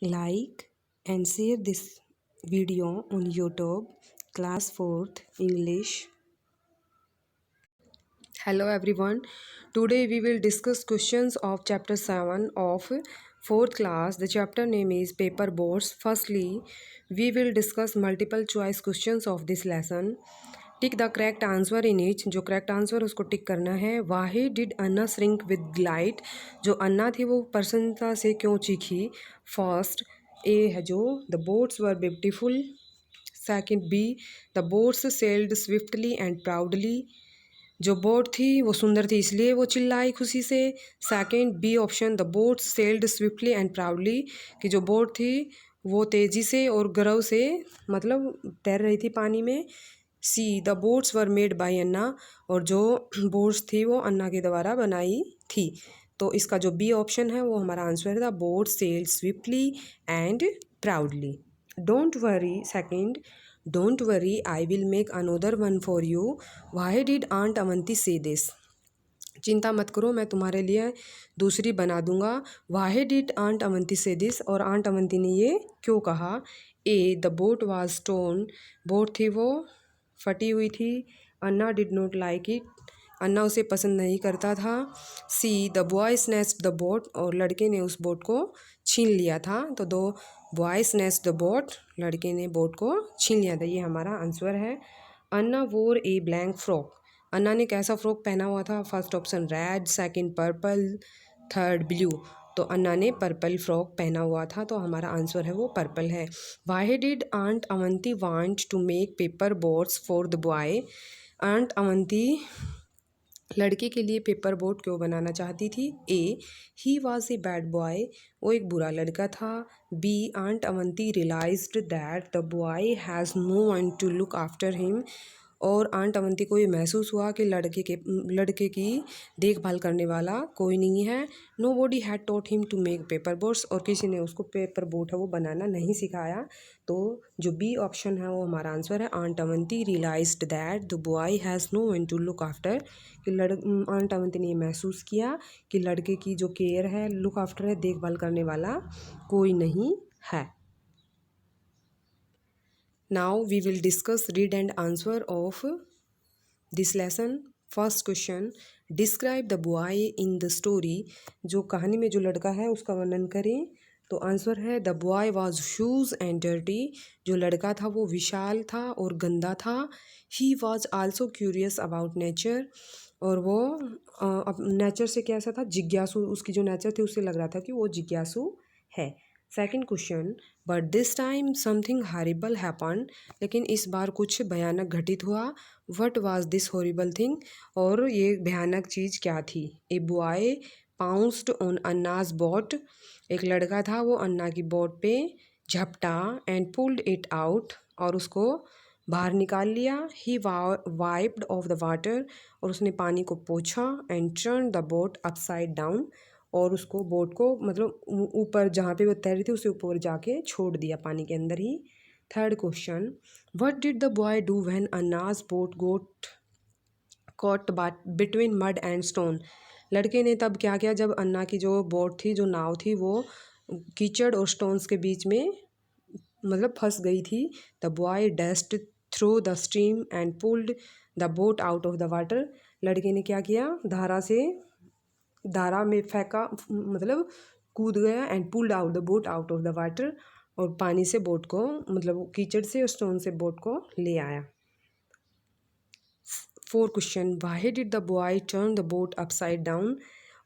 Like and share this video on YouTube. Class 4th English. Hello everyone. Today we will discuss questions of chapter 7 of 4th class. The chapter name is paper boards. Firstly, we will discuss multiple choice questions of this lesson. Tick the correct answer in each. जो correct answer उसको टिक करना है. वाही did Anna shrink with ग्लाइट. जो अन्ना थी वो प्रसन्नता से क्यों चीखी. फर्स्ट ए है जो the boats were beautiful. Second B the boats sailed swiftly and proudly. जो बोट थी वो सुंदर थी इसलिए वो चिल्लाई खुशी से. Second B option the boat sailed swiftly and proudly. कि जो बोट थी वो तेज़ी से और गर्व से मतलब तैर रही थी पानी में. C the boats were made by Anna. और जो बोट्स थी वो अन्ना के द्वारा बनाई थी. तो इसका जो बी ऑप्शन है वो हमारा आंसर है the boat sailed swiftly and proudly. Don't worry. Second don't worry I will make another one for you. Why did aunt Avanti say this. चिंता मत करो मैं तुम्हारे लिए दूसरी बना दूंगा. Y did aunt Avanti say this. और आंट अवंती ने ये क्यों कहा. A the boat was stone. Boat थी वो फटी हुई थी. Anna did not like it. Anna उसे पसंद नहीं करता था. C the boy snatched the boat. और लड़के ने उस बोट को छीन लिया था. तो दो बॉय स्नैच्ड द बोट. लड़के ने बोट को छीन लिया था. ये हमारा आंसर है. अन्ना वोर ए ब्लैंक फ्रॉक. अन्ना ने कैसा फ्रॉक पहना हुआ था. First option red, second purple, third blue. तो अन्ना ने पर्पल फ्रॉक पहना हुआ था. तो हमारा आंसर है वो पर्पल है. Why did aunt Avanti want to make paper boats for the boy. Aunt Avanti लड़के के लिए पेपर बोट क्यों बनाना चाहती थी. A he was a bad boy. वो एक बुरा लड़का था. B aunt Avanti realised that the boy has no one to look after him. और आंट अवंती को ये महसूस हुआ कि लड़के की देखभाल करने वाला कोई नहीं है. Nobody had taught him to make paper boats. और किसी ने उसको पेपर बोट है वो बनाना नहीं सिखाया. तो जो बी ऑप्शन है वो हमारा आंसर है. Aunt Avanti realised that the boy has no one to look after. कि आंट अवंती ने ये महसूस किया कि लड़के की जो केयर है, लुक आफ्टर है, देखभाल करने वाला कोई नहीं है. Now we will discuss read and answer of this lesson. First question describe the boy in the story. जो कहानी में जो लड़का है उसका वर्णन करें. तो आंसर है the boy was huge and dirty. जो लड़का था वो विशाल था और गंदा था. He was also curious about nature. और वो नेचर से कैसा था, जिज्ञासु. उसकी जो नेचर थी उससे लग रहा था कि वो जिज्ञासु है. Second question but this time something horrible happen. लेकिन इस बार कुछ भयानक घटित हुआ. What was this horrible thing. और ये भयानक चीज़ क्या थी. A boy pounced on Anna's boat. एक लड़का था वो अन्ना की बोट पे झपटा. And pulled it out. और उसको बाहर निकाल लिया. He wiped off the water. और उसने पानी को पोंछा. And turn the boat upside down. और उसको बोट को मतलब ऊपर जहाँ पे वो तैर रही थी उससे ऊपर जाके छोड़ दिया पानी के अंदर ही. Third question what did the boy do when Anna's boat got caught between mud and stone. लड़के ने तब क्या किया जब अन्ना की जो बोट थी, जो नाव थी, वो कीचड़ और स्टोन्स के बीच में मतलब फंस गई थी. The boy dashed through the stream and pulled the boat out of the water. लड़के ने क्या किया, धारा में फेंका मतलब कूद गया. And pulled out the boat out of the water. और पानी से बोट को मतलब कीचड़ से और स्टोन से बोट को ले आया. Fourth question why did the boy turn the boat upside down.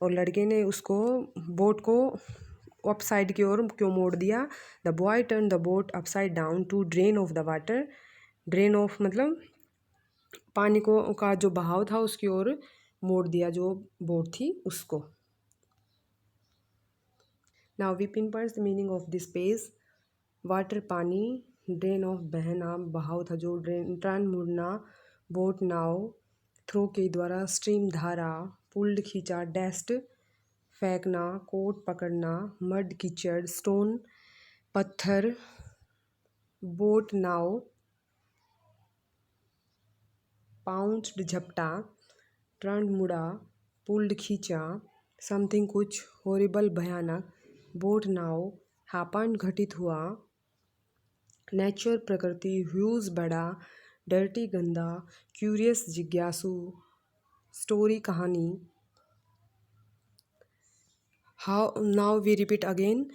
और लड़के ने उसको बोट को अपसाइड की ओर क्यों मोड़ दिया. The boy turn the boat upside down to drain off the water. Drain off मतलब पानी को का जो बहाव था उसकी ओर मोड़ दिया जो बोट थी उसको. Now we pinpoints the meaning of this page. Water पानी, ड्रेन ऑफ बहना बहाव था जो, ड्रेन टर्न मुड़ना, बोट नाव, थ्रो के द्वारा, स्ट्रीम धारा, पुल्ड खींचा, डैस्ट फेंकना, कोट पकड़ना, मड कीचड़, स्टोन पत्थर, बोट नाव, पाउंड झपटा, टर्न मुड़ा, पुल्ड खींचा, समथिंग कुछ, हॉरिबल भयानक, बोट नाव, हैपन घटित हुआ, नेचर प्रकृति, ह्यूज बड़ा, डर्टी गंदा, क्यूरियस जिज्ञासु, स्टोरी कहानी। How now we repeat again,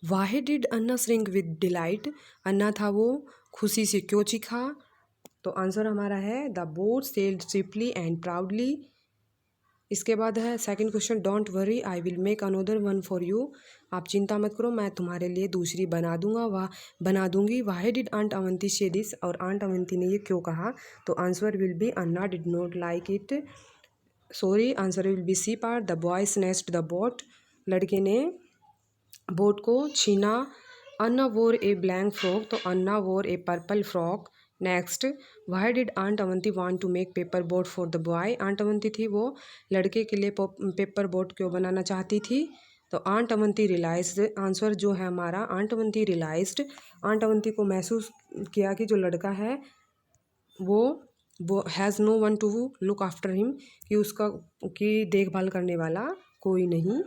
why did Anna shrink with delight, Anna था वो खुशी से क्यों चीखा। तो आंसर हमारा है the boat sailed swiftly and proudly. इसके बाद है second question, don't worry I will make another one for you, आप चिंता मत करो मैं तुम्हारे लिए दूसरी बना दूंगी। Y did aunt Avanti say this, और आंट अवंती ने ये क्यों कहा। तो answer will be Anna did not like it, sorry answer will be C part, the boy snatched the boat, लड़के ने बोट को छीना। अन्ना वोर ए ब्लैंक फ्रॉक, तो Anna wore a purple frock. Next, why did aunt Avanti want to make paper boat for the boy, aunt Avanti थी वो लड़के के लिए पेपर बोट क्यों बनाना चाहती थी। तो आंट अवंती रियलाइज्ड, आंसर जो है हमारा aunt Avanti realised, aunt Avanti को महसूस किया कि जो लड़का है वो has no one to look after him, कि उसका की देखभाल करने वाला कोई नहीं